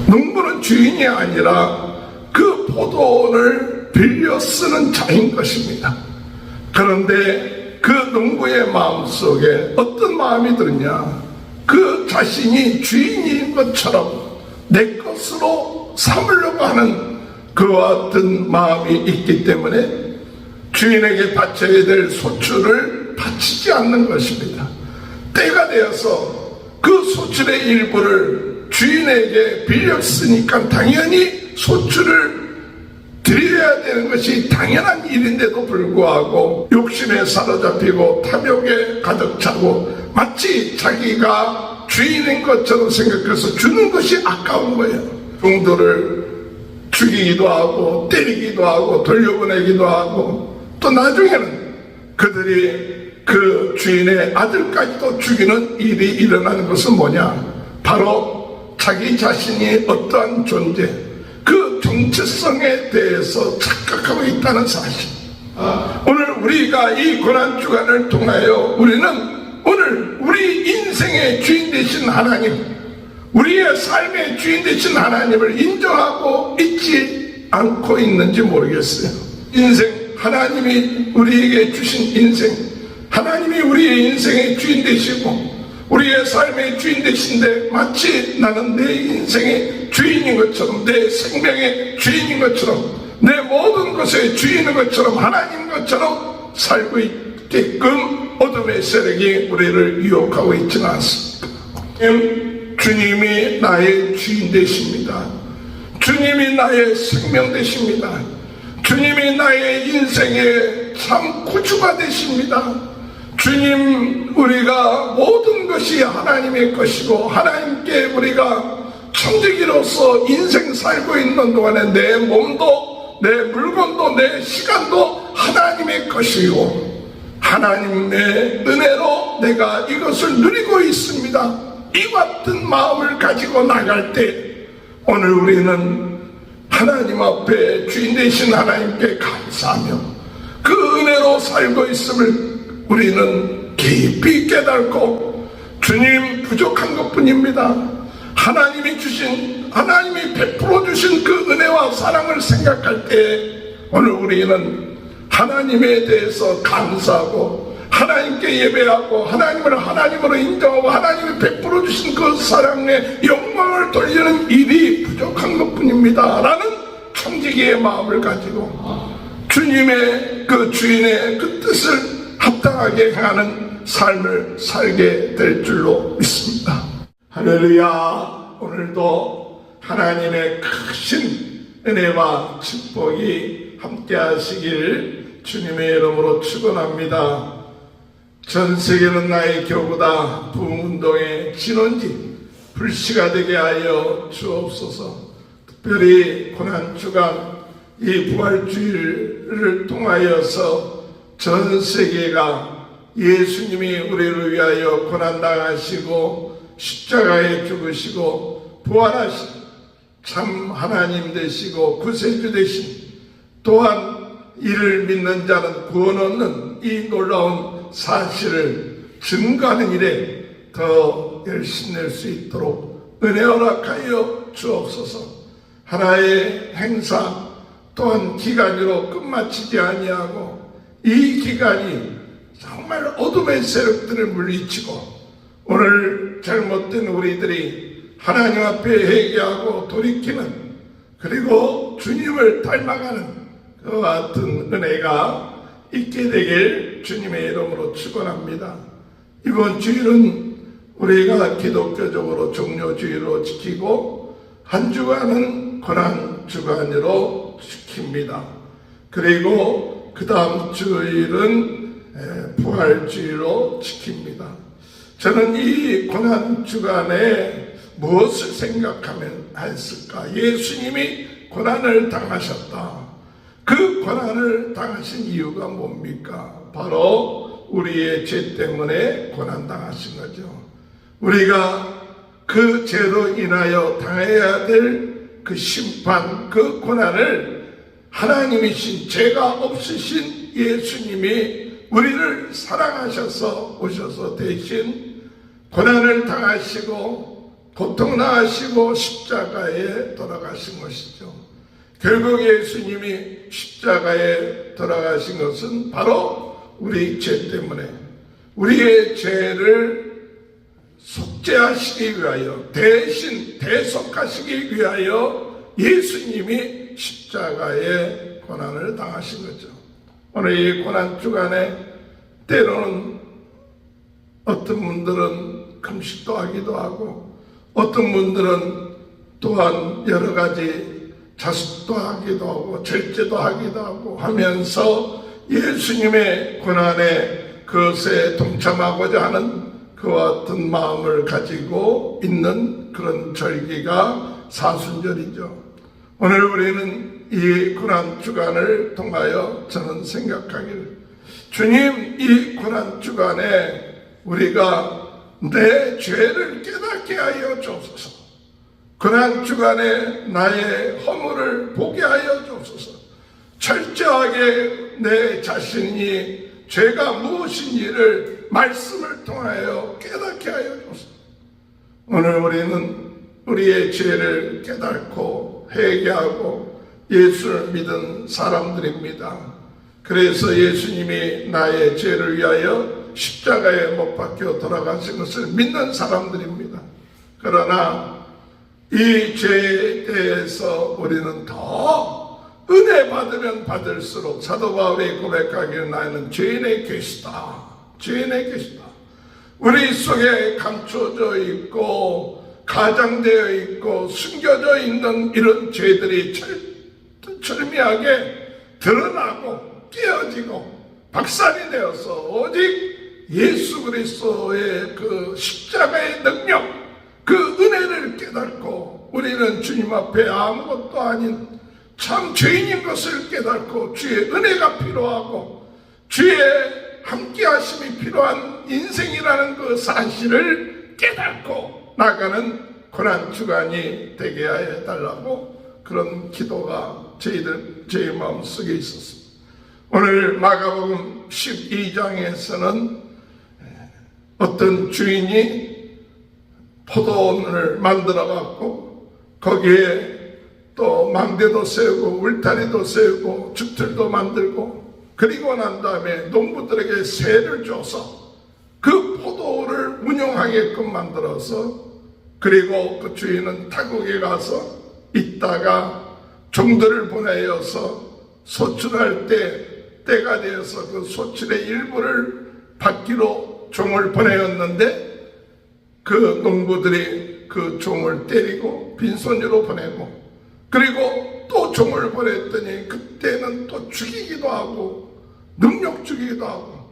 농부는 주인이 아니라 그 포도원을 빌려 쓰는 자인 것입니다. 그런데 그 농부의 마음속에 어떤 마음이 들었냐? 그 자신이 주인인 것처럼 내 것으로 삼으려고 하는 그와 같은 마음이 있기 때문에 주인에게 바쳐야 될 소출을 바치지 않는 것입니다. 때가 되어서 그 소출의 일부를 주인에게 빌렸으니까 당연히 소출을 드려야 되는 것이 당연한 일인데도 불구하고 욕심에 사로잡히고 탐욕에 가득 차고 마치 자기가 주인인 것처럼 생각해서 주는 것이 아까운 거예요. 종들을 죽이기도 하고 때리기도 하고 돌려보내기도 하고 또 나중에는 그들이 그 주인의 아들까지도 죽이는 일이 일어나는 것은 뭐냐? 바로 자기 자신이 어떠한 존재, 그 정체성에 대해서 착각하고 있다는 사실. 오늘 우리가 이 고난주간을 통하여 우리는 오늘 우리 인생의 주인 되신 하나님, 우리의 삶의 주인 되신 하나님을 인정하고 있지 않고 있는지 모르겠어요. 인생, 하나님이 우리에게 주신 인생, 하나님이 우리의 인생의 주인 되시고 우리의 삶의 주인 되신데 마치 나는 내 인생의 주인인 것처럼, 내 생명의 주인인 것처럼, 내 모든 것의 주인인 것처럼, 하나님인 것처럼 살고 있게끔 어둠의 세력이 우리를 유혹하고 있지는 않습니다. 주님이 나의 주인 되십니다. 주님이 나의 생명 되십니다. 주님이 나의 인생의 참 구주가 되십니다. 주님, 우리가 모든 것이 하나님의 것이고 하나님께 우리가 청지기로서 인생 살고 있는 동안에 내 몸도 내 물건도 내 시간도 하나님의 것이고 하나님의 은혜로 내가 이것을 누리고 있습니다. 이 같은 마음을 가지고 나갈 때 오늘 우리는 하나님 앞에 주인 되신 하나님께 감사하며 그 은혜로 살고 있음을 우리는 깊이 깨닫고 주님 부족한 것뿐입니다. 하나님이 주신, 하나님이 베풀어 주신 그 은혜와 사랑을 생각할 때 오늘 우리는 하나님에 대해서 감사하고 하나님께 예배하고 하나님을 하나님으로 인정하고 하나님이 베풀어 주신 그 사랑의 영광을 돌리는 일이 부족한 것뿐입니다 라는 청지기의 마음을 가지고 주님의 그 주인의 그 뜻을 합당하게 행하는 삶을 살게 될 줄로 믿습니다. 할렐루야. 오늘도 하나님의 크신 은혜와 축복이 함께 하시길 주님의 이름으로 축원합니다. 전 세계는 나의 교구다. 부흥운동의 진원지 불씨가 되게 하여 주옵소서. 특별히 고난주간 이 부활주일을 통하여서 전 세계가 예수님이 우리를 위하여 고난당하시고 십자가에 죽으시고 부활하신 참 하나님 되시고 구세주 되신 또한 이를 믿는 자는 구원 얻는 이 놀라운 사실을 증거하는 일에 더 열심히 낼 수 있도록 은혜 허락하여 주옵소서. 하나의 행사 또한 기간으로 끝마치지 아니하고 이 기간이 정말 어둠의 세력들을 물리치고 오늘 잘못된 우리들이 하나님 앞에 회개하고 돌이키는 그리고 주님을 닮아가는 그 같은 은혜가 있게 되길 주님의 이름으로 축원합니다. 이번 주일은 우리가 기독교적으로 종료주의로 지키고 한 주간은 고난주간으로 지킵니다. 그리고 그 다음 주일은 부활주의로 지킵니다. 저는 이 고난주간에 무엇을 생각하면 했을까? 예수님이 고난을 당하셨다. 그 고난을 당하신 이유가 뭡니까? 바로 우리의 죄 때문에 고난당하신 거죠. 우리가 그 죄로 인하여 당해야 될 그 심판, 그 고난을 하나님이신 죄가 없으신 예수님이 우리를 사랑하셔서 오셔서 대신 고난을 당하시고 고통당하시고 십자가에 돌아가신 것이죠. 결국 예수님이 십자가에 돌아가신 것은 바로 우리 죄 때문에, 우리의 죄를 속죄하시기 위하여, 대신 대속하시기 위하여 예수님이 십자가에 고난을 당하신 거죠. 오늘 이 고난 주간에 때로는 어떤 분들은 금식도 하기도 하고, 어떤 분들은 또한 여러 가지 자숙도 하기도 하고 절제도 하기도 하고 하면서 예수님의 고난에 그것에 동참하고자 하는 그와 같은 마음을 가지고 있는 그런 절기가 사순절이죠. 오늘 우리는 이 고난 주간을 통하여 저는 생각하기를, 주님, 이 고난 주간에 우리가 내 죄를 깨닫게 하여 주옵소서. 고난 주간에 나의 허물을 보게 하여 주옵소서. 철저하게 내 자신이 죄가 무엇인지를 말씀을 통하여 깨닫게 하여 주옵소서. 오늘 우리는 우리의 죄를 깨닫고 회개하고 예수를 믿은 사람들입니다. 그래서 예수님이 나의 죄를 위하여 십자가에 못 박혀 돌아가신 것을 믿는 사람들입니다. 그러나 이 죄에 대해서 우리는 더 은혜 받으면 받을수록 사도 바울이 고백하기를 나는 죄인의 계시다. 죄인의 계시다. 우리 속에 감춰져 있고 가장되어 있고 숨겨져 있는 이런 죄들이 철미하게 드러나고 깨어지고 박살이 되어서 오직 예수 그리스도의 그 십자가의 능력, 그 은혜를 깨닫고 우리는 주님 앞에 아무것도 아닌 참 죄인인 것을 깨닫고 주의 은혜가 필요하고 주의 함께하심이 필요한 인생이라는 그 사실을 깨닫고 나가는 고난주간이 되게 해달라고 그런 기도가 저희 마음속에 있었습니다. 오늘 마가복음 12장에서는 어떤 주인이 포도원을 만들어 갖고 거기에 또 망대도 세우고 울타리도 세우고 주틀도 만들고, 그리고 난 다음에 농부들에게 세를 줘서 그 포도를 운영하게끔 만들어서, 그리고 그 주인은 타국에 가서 있다가 종들을 보내어서 소출할 때가 되어서 그 소출의 일부를 받기로 종을 보내었는데, 그 농부들이 그 종을 때리고 빈손으로 보내고, 그리고 또 종을 보냈더니 그때는 또 죽이기도 하고 능력 주기도 하고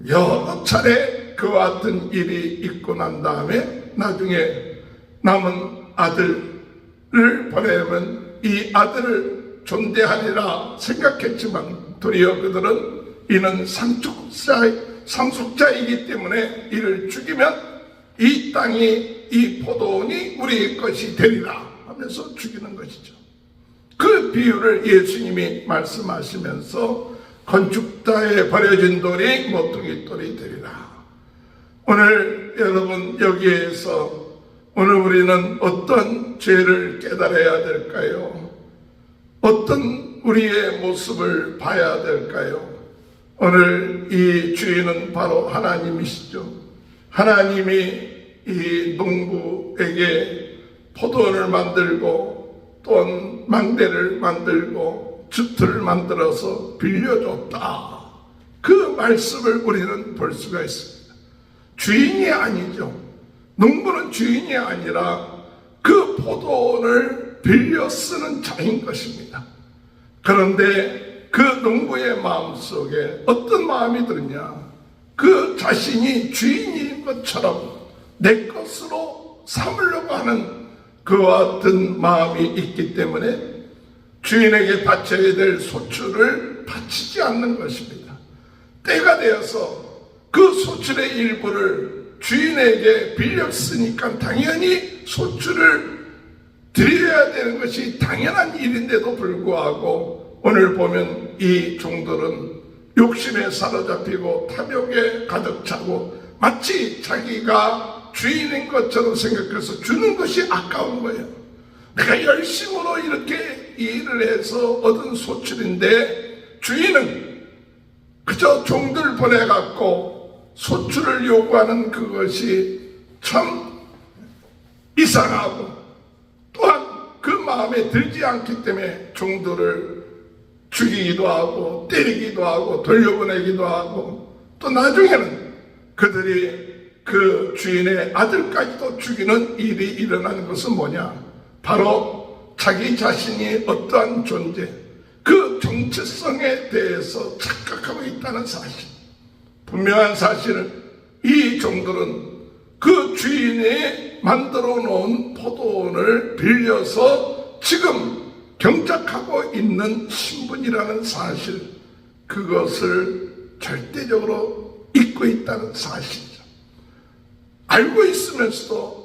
여러 차례 그와 같은 일이 있고 난 다음에 나중에 남은 아들을 보내면 이 아들을 존대하리라 생각했지만 도리어 그들은 이는 상속자이기 때문에 이를 죽이면 이 땅이, 이 포도원이 우리의 것이 되리라 하면서 죽이는 것이죠. 그 비유를 예수님이 말씀하시면서 건축자에 버려진 돌이 모퉁이 돌이 되리라. 오늘 여러분 여기에서 오늘 우리는 어떤 죄를 깨달아야 될까요? 어떤 우리의 모습을 봐야 될까요? 오늘 이 주인은 바로 하나님이시죠. 하나님이 이 농부에게 포도원을 만들고 또한 망대를 만들고 주틀을 만들어서 빌려줬다. 그 말씀을 우리는 볼 수가 있습니다. 주인이 아니죠. 농부는 주인이 아니라 그 포도원을 빌려 쓰는 자인 것입니다. 그런데 그 농부의 마음속에 어떤 마음이 드느냐, 그 자신이 주인인 것처럼 내 것으로 삼으려고 하는 그와 같은 마음이 있기 때문에 주인에게 바쳐야 될 소출을 바치지 않는 것입니다. 때가 되어서 그 소출의 일부를 주인에게 빌렸으니까 당연히 소출을 드려야 되는 것이 당연한 일인데도 불구하고 오늘 보면 이 종들은 욕심에 사로잡히고 탐욕에 가득 차고 마치 자기가 주인인 것처럼 생각해서 주는 것이 아까운 거예요. 내가 열심으로 이렇게 일을 해서 얻은 소출인데 주인은 그저 종들 보내갖고 소출을 요구하는 그것이 참 이상하고 또한 그 마음에 들지 않기 때문에 종들을 죽이기도 하고 때리기도 하고 돌려보내기도 하고 또 나중에는 그들이 그 주인의 아들까지도 죽이는 일이 일어나는 것은 뭐냐? 바로 자기 자신이 어떠한 존재, 그 정체성에 대해서 착각하고 있다는 사실. 분명한 사실은 이 종들은 그 주인이 만들어 놓은 포도원을 빌려서 지금 경작하고 있는 신분이라는 사실, 그것을 절대적으로 잊고 있다는 사실이죠. 알고 있으면서도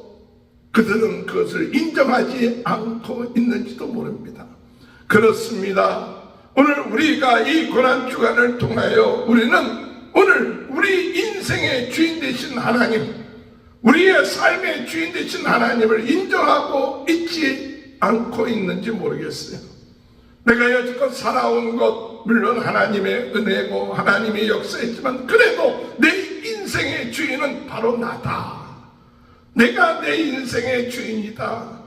그들은 그것을 인정하지 않고 있는지도 모릅니다. 그렇습니다. 오늘 우리가 이 고난주간을 통하여 우리는 오늘 우리 인생의 주인 되신 하나님, 우리의 삶의 주인 되신 하나님을 인정하고 잊지 않고 있는지 모르겠어요. 내가 여지껏 살아온 것 물론 하나님의 은혜고 하나님의 역사였지만 그래도 내 인생의 주인은 바로 나다. 내가 내 인생의 주인이다.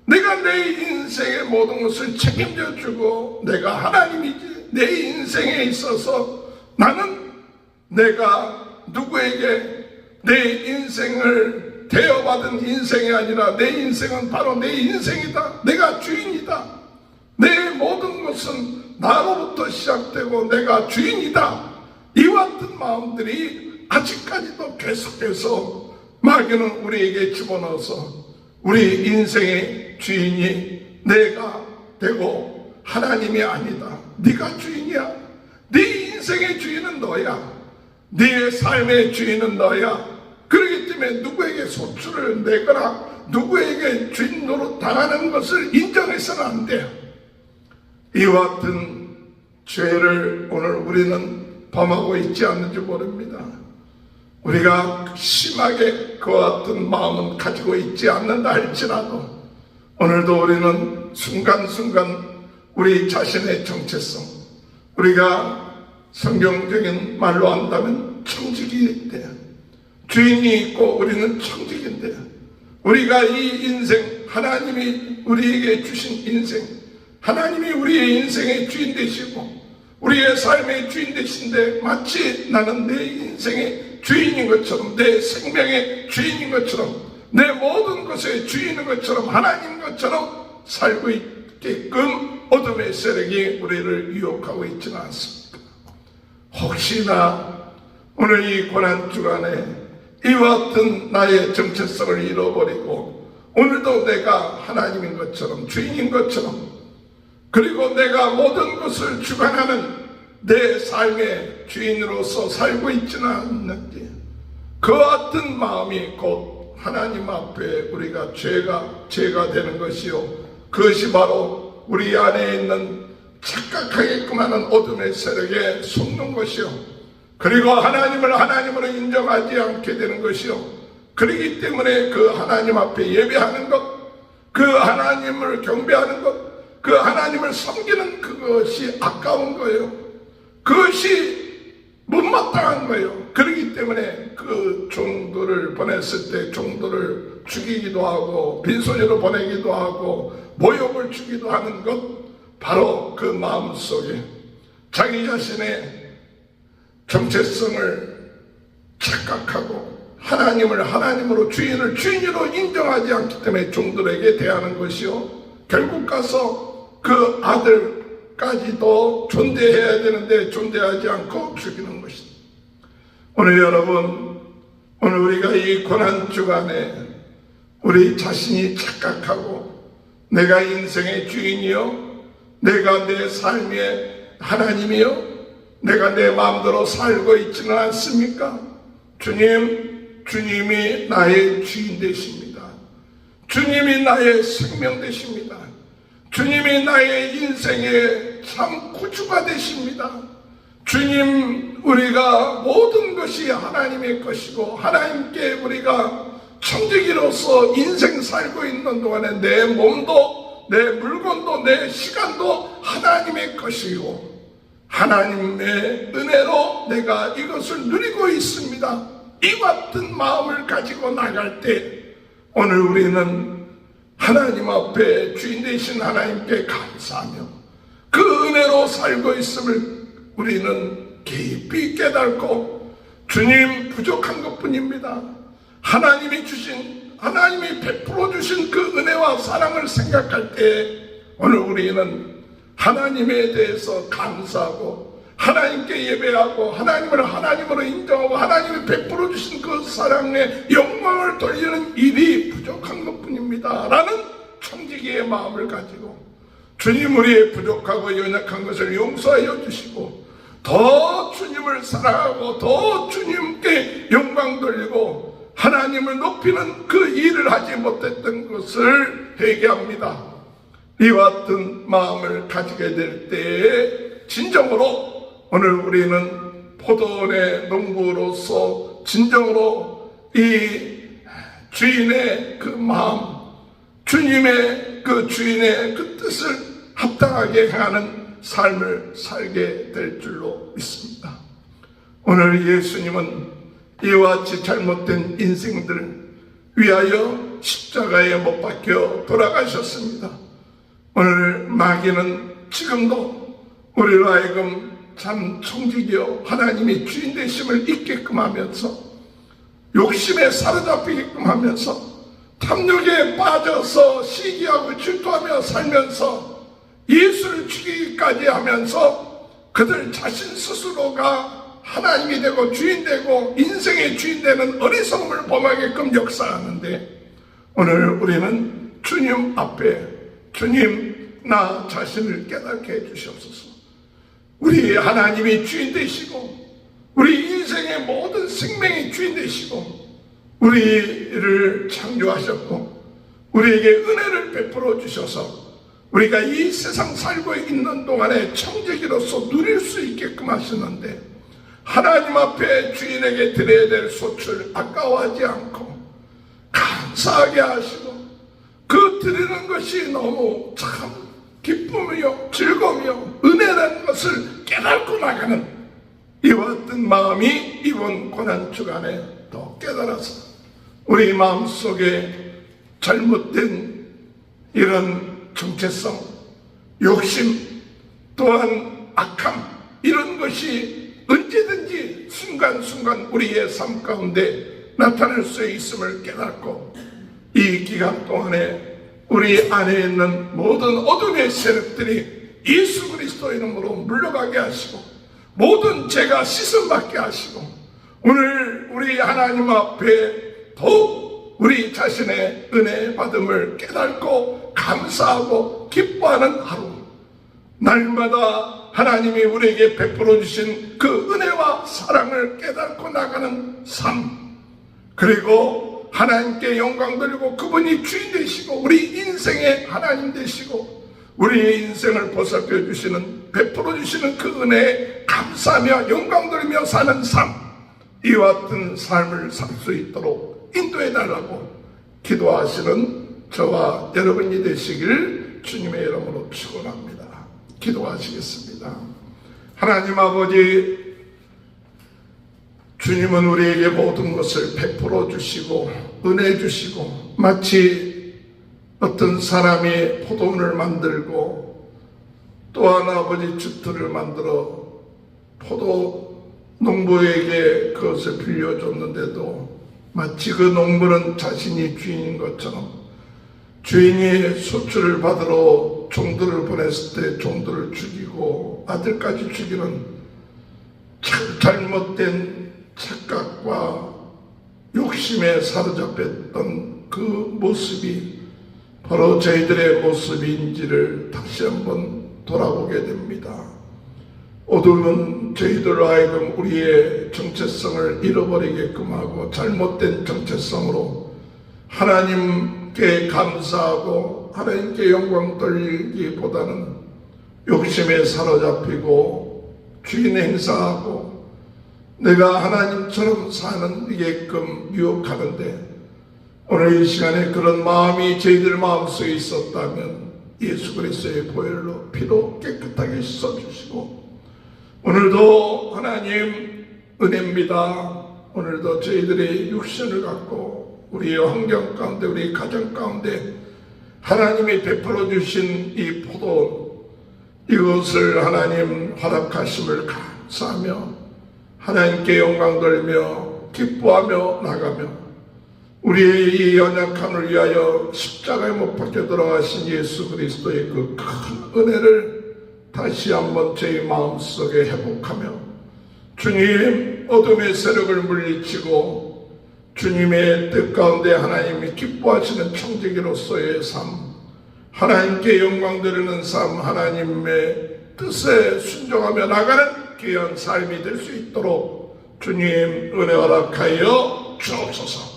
내가 내 인생의 모든 것을 책임져 주고 내가 하나님이지. 내 인생에 있어서 나는 내가 누구에게 내 인생을 대여받은 인생이 아니라 내 인생은 바로 내 인생이다. 내가 주인이다. 내 모든 것은 나로부터 시작되고 내가 주인이다. 이와 같은 마음들이 아직까지도 계속해서 마귀는 우리에게 집어넣어서 우리 인생의 주인이 내가 되고 하나님이 아니다. 네가 주인이야. 네 인생의 주인은 너야. 네 삶의 주인은 너야. 그렇기 때문에 누구에게 소출을 내거나 누구에게 주인 노릇 당하는 것을 인정해서는 안 돼요. 이와 같은 죄를 오늘 우리는 범하고 있지 않는지 모릅니다. 우리가 심하게 그와 같은 마음은 가지고 있지 않는다 할지라도 오늘도 우리는 순간순간 우리 자신의 정체성, 우리가 성경적인 말로 한다면 청직인데 주인이 있고 우리는 청직인데 우리가 이 인생, 하나님이 우리에게 주신 인생, 하나님이 우리의 인생의 주인 되시고 우리의 삶의 주인 되신데 마치 나는 내 인생의 주인인 것처럼, 내 생명의 주인인 것처럼, 내 모든 것의 주인인 것처럼, 하나님 것처럼 살고 있게끔 어둠의 세력이 우리를 유혹하고 있지는 않습니까? 혹시나 오늘 이 고난주간에 이와 같은 나의 정체성을 잃어버리고 오늘도 내가 하나님인 것처럼, 주인인 것처럼, 그리고 내가 모든 것을 주관하는 내 삶의 주인으로서 살고 있지는 않는지, 그 같은 마음이 곧 하나님 앞에 우리가 죄가 되는 것이요, 그것이 바로 우리 안에 있는 착각하게끔 하는 어둠의 세력에 속는 것이요, 그리고 하나님을 하나님으로 인정하지 않게 되는 것이요, 그렇기 때문에 그 하나님 앞에 예배하는 것, 그 하나님을 경배하는 것, 그 하나님을 섬기는 그것이 아까운 거예요. 그것이 못마땅한 거예요. 그렇기 때문에 그 종들을 보냈을 때 종들을 죽이기도 하고 빈손으로 보내기도 하고 모욕을 주기도 하는 것, 바로 그 마음속에 자기 자신의 정체성을 착각하고 하나님을 하나님으로, 주인을 주인으로 인정하지 않기 때문에 종들에게 대하는 것이요, 결국 가서 그 아들까지도 존재해야 되는데 존재하지 않고 죽이는 것이다. 오늘 여러분, 오늘 우리가 이 고난주간에 우리 자신이 착각하고 내가 인생의 주인이요, 내가 내 삶의 하나님이요, 내가 내 마음대로 살고 있지는 않습니까? 주님이 나의 주인 되십니다. 주님이 나의 생명 되십니다. 주님이 나의 인생의 참 구주가 되십니다. 주님, 우리가 모든 것이 하나님의 것이고 하나님께 우리가 청지기로서 인생 살고 있는 동안에 내 몸도 내 물건도 내 시간도 하나님의 것이고 하나님의 은혜로 내가 이것을 누리고 있습니다. 이 같은 마음을 가지고 나갈 때 오늘 우리는 하나님 앞에 주인 되신 하나님께 감사하며 그 은혜로 살고 있음을 우리는 깊이 깨닫고 주님 부족한 것뿐입니다. 하나님이 베풀어 주신 그 은혜와 사랑을 생각할 때 오늘 우리는 하나님에 대해서 감사하고 하나님께 예배하고 하나님을 하나님으로 인정하고 하나님이 베풀어 주신 그 사랑의 영광을 돌리는 일이 부족한 것뿐입니다 라는 청지기의 마음을 가지고 주님 우리의 부족하고 연약한 것을 용서하여 주시고 더 주님을 사랑하고 더 주님께 영광 돌리고 하나님을 높이는 그 일을 하지 못했던 것을 회개합니다. 이와 같은 마음을 가지게 될 때에 진정으로 오늘 우리는 포도원의 농부로서 진정으로 이 주인의 그 마음, 주님의 그 주인의 그 뜻을 합당하게 행하는 삶을 살게 될 줄로 믿습니다. 오늘 예수님은 이와 같이 잘못된 인생들을 위하여 십자가에 못 박혀 돌아가셨습니다. 오늘 마귀는 지금도 우리로 하여금 참 청지기여 하나님이 주인 되심을 잊게끔 하면서 욕심에 사로잡히게끔 하면서 탐욕에 빠져서 시기하고 질투하며 살면서 예수를 죽이기까지 하면서 그들 자신 스스로가 하나님이 되고 주인 되고 인생의 주인 되는 어리석음을 범하게끔 역사하는데 오늘 우리는 주님 앞에 주님 나 자신을 깨닫게 해주시옵소서. 우리 하나님이 주인 되시고 우리 인생의 모든 생명의 주인 되시고 우리를 창조하셨고 우리에게 은혜를 베풀어 주셔서 우리가 이 세상 살고 있는 동안에 청지기로서 누릴 수 있게끔 하시는데 하나님 앞에 주인에게 드려야 될 소출 아까워하지 않고 감사하게 하시고 그 드리는 것이 너무 참 기쁨이요 즐거움이요 은혜라는 것을 깨닫고 나가는 이와 같은 마음이 이번 고난주간에 더 깨달아서 우리 마음속에 잘못된 이런 정체성, 욕심, 또한 악함 이런 것이 언제든지 순간순간 우리의 삶 가운데 나타날 수 있음을 깨닫고 이 기간 동안에 우리 안에 있는 모든 어둠의 세력들이 예수 그리스도 이름으로 물러가게 하시고 모든 죄가 씻음받게 하시고 오늘 우리 하나님 앞에 더욱 우리 자신의 은혜 받음을 깨닫고 감사하고 기뻐하는 하루 날마다 하나님이 우리에게 베풀어 주신 그 은혜와 사랑을 깨닫고 나가는 삶 그리고 하나님께 영광 돌리고 그분이 주인 되시고 우리 인생의 하나님 되시고 우리의 인생을 보살펴 주시는 베풀어 주시는 그 은혜에 감사하며 영광 돌리며 사는 삶 이와 같은 삶을 살 수 있도록 인도해 달라고 기도하시는 저와 여러분이 되시길 주님의 이름으로 축원합니다. 기도하시겠습니다. 하나님 아버지 주님은 우리에게 모든 것을 베풀어 주시고 은혜 주시고 마치 어떤 사람이 포도원을 만들고 또한 아버지 주틀을 만들어 포도 농부에게 그것을 빌려줬는데도 마치 그 농부는 자신이 주인인 것처럼 주인이 소출을 받으러 종들을 보냈을 때 종들을 죽이고 아들까지 죽이는 잘못된 착각과 욕심에 사로잡혔던 그 모습이 바로 저희들의 모습인지를 다시 한번 돌아보게 됩니다. 어둠은 저희들로 하여금 우리의 정체성을 잃어버리게끔 하고 잘못된 정체성으로 하나님께 감사하고 하나님께 영광 돌리기보다는 욕심에 사로잡히고 주인 행사하고 내가 하나님처럼 사는 게끔 유혹하는데 오늘 이 시간에 그런 마음이 저희들 마음속에 있었다면 예수 그리스도의 보혈로 피로 깨끗하게 씻어주시고, 오늘도 하나님 은혜입니다. 오늘도 저희들의 육신을 갖고 우리의 환경 가운데, 우리 가정 가운데 하나님이 베풀어 주신 이 포도, 이것을 하나님 허락하심을 감사하며 하나님께 영광 돌리며 기뻐하며 나가며, 우리의 이 연약함을 위하여 십자가에 못 박혀 돌아가신 예수 그리스도의 그 큰 은혜를 다시 한번 저희 마음속에 회복하며, 주님 어둠의 세력을 물리치고 주님의 뜻 가운데 하나님이 기뻐하시는 청지기로서의 삶, 하나님께 영광 드리는 삶, 하나님의 뜻에 순종하며 나가는 귀한 삶이 될 수 있도록 주님 은혜 허락하여 주옵소서.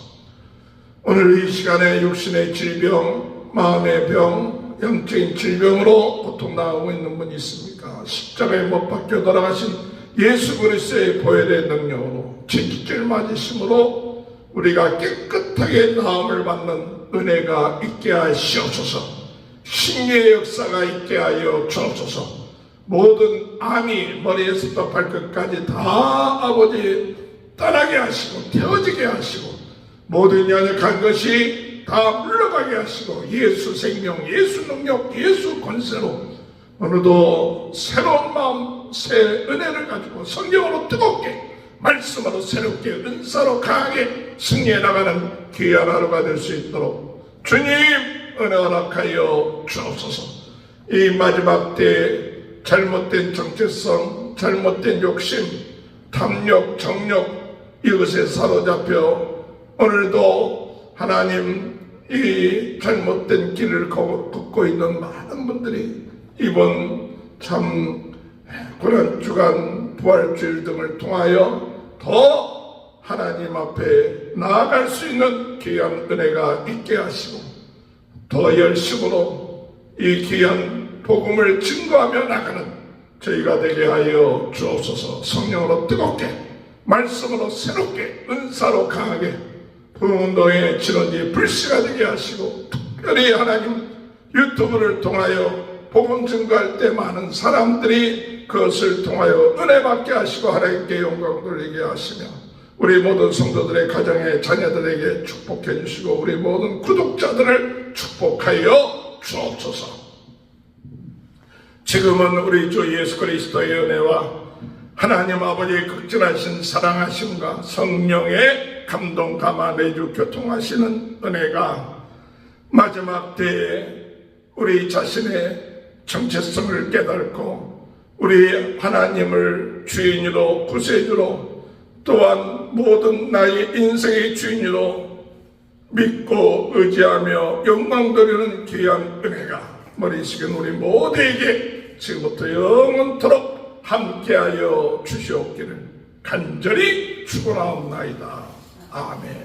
오늘 이 시간에 육신의 질병, 마음의 병, 영적인 질병으로 고통당하고 있는 분이 있습니까? 십자가에 못 박혀 돌아가신 예수 그리스도의 보혈의 능력으로 진실 맞으심으로 우리가 깨끗하게 나음을 받는 은혜가 있게 하시옵소서. 신의 역사가 있게 하여 주옵소서. 모든 암이 머리에서부터 발끝까지 다 아버지 떠나게 하시고 태워지게 하시고, 모든 연약한 것이 다 물러가게 하시고, 예수 생명, 예수 능력, 예수 권세로 오늘도 새로운 마음, 새 은혜를 가지고 성령으로 뜨겁게, 말씀으로 새롭게, 은사로 강하게 승리해 나가는 귀한 하루가 될 수 있도록 주님 은혜 허락하여 주옵소서. 이 마지막 때 잘못된 정체성, 잘못된 욕심, 탐욕, 정욕, 이것에 사로잡혀 오늘도 하나님 이 잘못된 길을 걷고 있는 많은 분들이 이번 참 고난주간 부활주일 등을 통하여 더 하나님 앞에 나아갈 수 있는 귀한 은혜가 있게 하시고, 더 열심으로 이 귀한 복음을 증거하며 나가는 저희가 되게 하여 주옵소서. 성령으로 뜨겁게, 말씀으로 새롭게, 은사로 강하게 부흥운동의 진원지 불씨가 되게 하시고, 특별히 하나님 유튜브를 통하여 복음 증거할 때 많은 사람들이 그것을 통하여 은혜 받게 하시고 하나님께 영광 돌리게 하시며, 우리 모든 성도들의 가정의 자녀들에게 축복해 주시고 우리 모든 구독자들을 축복하여 주옵소서. 지금은 우리 주 예수 그리스도의 은혜와 하나님 아버지의 극진하신 사랑하심과 성령의 감동 감화 내주 교통하시는 은혜가 마지막 때에 우리 자신의 정체성을 깨닫고 우리 하나님을 주인으로 구세주로, 또한 모든 나의 인생의 주인으로 믿고 의지하며 영광 드리는 귀한 은혜가 머리 식은 우리 모두에게 지금부터 영원토록 함께하여 주시옵기를 간절히 축원하옵나이다. 아멘.